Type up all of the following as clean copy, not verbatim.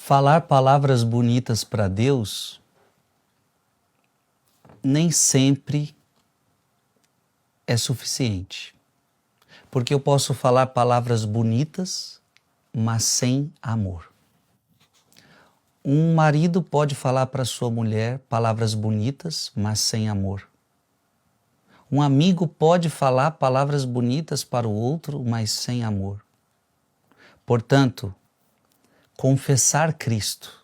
Falar palavras bonitas para Deus nem sempre é suficiente. Porque eu posso falar palavras bonitas, mas sem amor. Um marido pode falar para sua mulher palavras bonitas, mas sem amor. Um amigo pode falar palavras bonitas para o outro, mas sem amor. Portanto, confessar Cristo,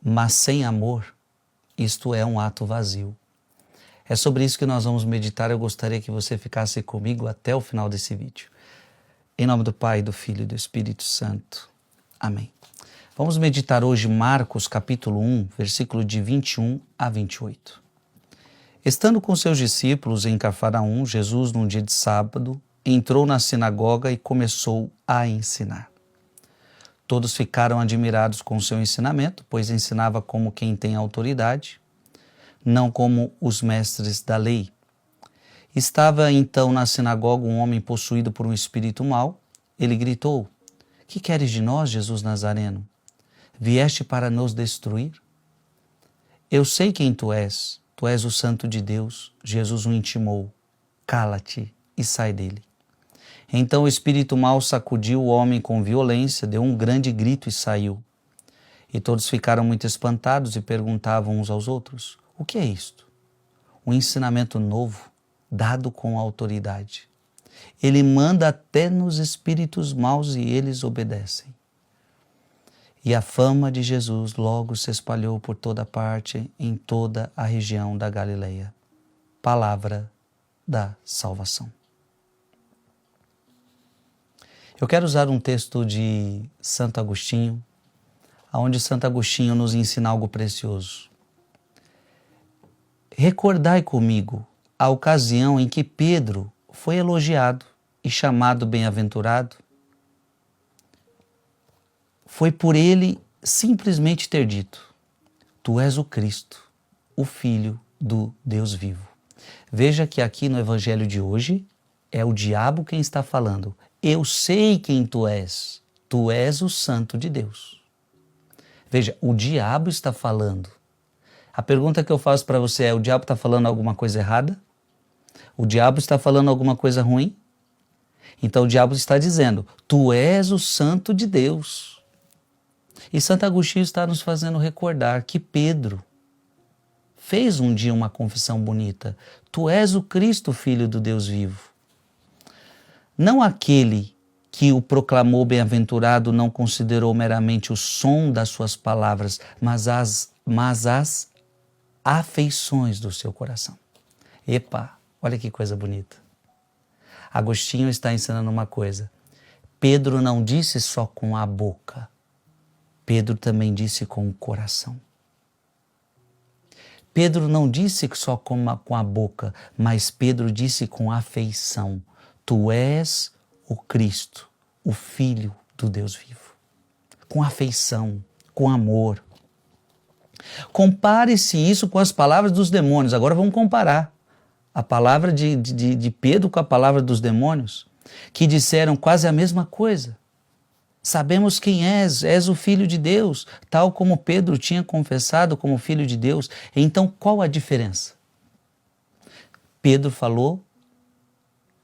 mas sem amor, isto é um ato vazio. É sobre isso que nós vamos meditar. Eu gostaria que você ficasse comigo até o final desse vídeo. Em nome do Pai, do Filho e do Espírito Santo. Amém. Vamos meditar hoje Marcos capítulo 1, versículo de 21 a 28. Estando com seus discípulos em Cafarnaum, Jesus, num dia de sábado, entrou na sinagoga e começou a ensinar. Todos ficaram admirados com seu ensinamento, pois ensinava como quem tem autoridade, não como os mestres da lei. Estava então na sinagoga um homem possuído por um espírito mau. Ele gritou: "Que queres de nós, Jesus Nazareno? Vieste para nos destruir? Eu sei quem tu és o Santo de Deus." Jesus o intimou: "Cala-te e sai dele." Então o espírito mau sacudiu o homem com violência, deu um grande grito e saiu. E todos ficaram muito espantados e perguntavam uns aos outros: "O que é isto?" Um ensinamento novo, dado com autoridade. Ele manda até nos espíritos maus e eles obedecem. E a fama de Jesus logo se espalhou por toda parte, em toda a região da Galileia. Palavra da salvação. Eu quero usar um texto de Santo Agostinho, onde Santo Agostinho nos ensina algo precioso. Recordai comigo a ocasião em que Pedro foi elogiado e chamado bem-aventurado. Foi por ele simplesmente ter dito: "Tu és o Cristo, o Filho do Deus vivo." Veja que aqui no evangelho de hoje é o diabo quem está falando. Eu sei quem tu és o Santo de Deus. Veja, o diabo está falando. A pergunta que eu faço para você é: o diabo está falando alguma coisa errada? O diabo está falando alguma coisa ruim? Então o diabo está dizendo: tu és o Santo de Deus. E Santo Agostinho está nos fazendo recordar que Pedro fez um dia uma confissão bonita: tu és o Cristo, Filho do Deus vivo. Não aquele que o proclamou bem-aventurado não considerou meramente o som das suas palavras, mas as afeições do seu coração. Epa, olha que coisa bonita. Agostinho está ensinando uma coisa. Pedro não disse só com a boca. Pedro também disse com o coração. Pedro não disse só com a boca, mas Pedro disse com afeição: tu és o Cristo, o Filho do Deus vivo. Com afeição, com amor. Compare-se isso com as palavras dos demônios. Agora vamos comparar a palavra de Pedro com a palavra dos demônios, que disseram quase a mesma coisa. Sabemos quem és o Filho de Deus, tal como Pedro tinha confessado como Filho de Deus. Então qual a diferença? Pedro falou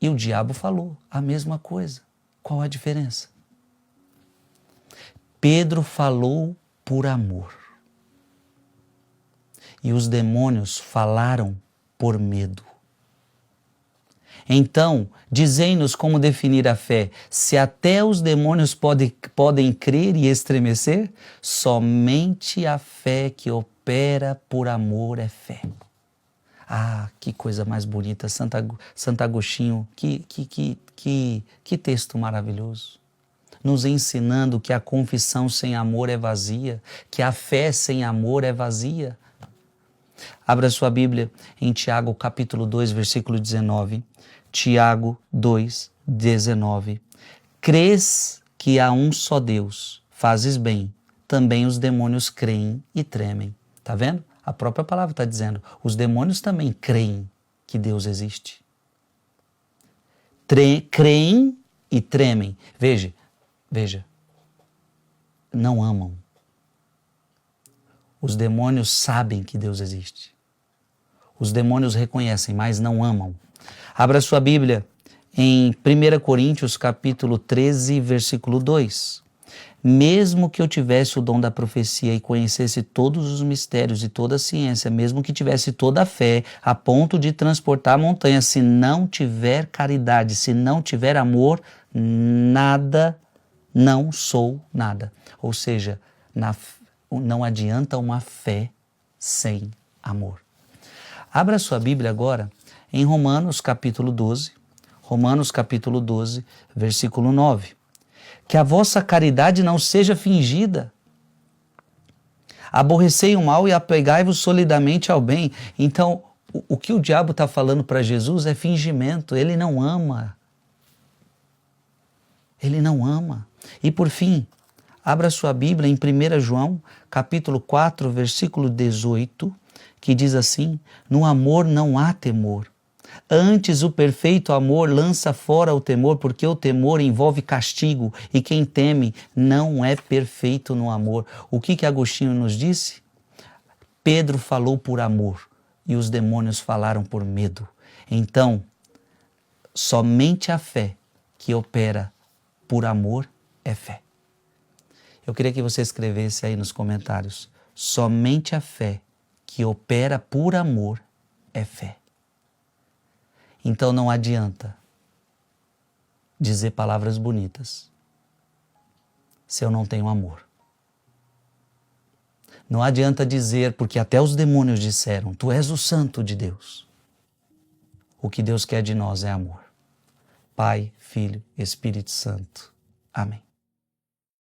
e o diabo falou a mesma coisa. Qual a diferença? Pedro falou por amor. E os demônios falaram por medo. Então, dizei-nos como definir a fé. Se até os demônios podem crer e estremecer, somente a fé que opera por amor é fé. Ah, que coisa mais bonita, Santo Agostinho, que texto maravilhoso. Nos ensinando que a confissão sem amor é vazia, que a fé sem amor é vazia. Abra sua Bíblia em Tiago capítulo 2, versículo 19. Tiago 2, 19. Crês que há um só Deus, fazes bem, também os demônios creem e tremem. Está vendo? A própria palavra está dizendo, os demônios também creem que Deus existe. Creem e tremem. Veja, não amam, Os demônios sabem que Deus existe. Os demônios reconhecem, mas não amam. Abra sua Bíblia em 1 Coríntios capítulo 13, versículo 2. Mesmo que eu tivesse o dom da profecia e conhecesse todos os mistérios e toda a ciência, mesmo que tivesse toda a fé a ponto de transportar montanhas, se não tiver caridade, se não tiver amor, nada, não sou nada. Ou seja, não adianta uma fé sem amor. Abra sua Bíblia agora em Romanos capítulo 12, versículo 9. Que a vossa caridade não seja fingida. Aborrecei o mal e apegai-vos solidamente ao bem. Então, o que o diabo está falando para Jesus é fingimento. Ele não ama. Ele não ama. E por fim, abra sua Bíblia em 1 João, capítulo 4, versículo 18, que diz assim: no amor não há temor. Antes, o perfeito amor lança fora o temor, porque o temor envolve castigo, e quem teme não é perfeito no amor. O que Agostinho nos disse? Pedro falou por amor, e os demônios falaram por medo. Então, somente a fé que opera por amor é fé. Eu queria que você escrevesse aí nos comentários: somente a fé que opera por amor é fé. Então não adianta dizer palavras bonitas se eu não tenho amor. Não adianta dizer, porque até os demônios disseram: tu és o santo de Deus. O que Deus quer de nós é amor. Pai, Filho, Espírito Santo. Amém.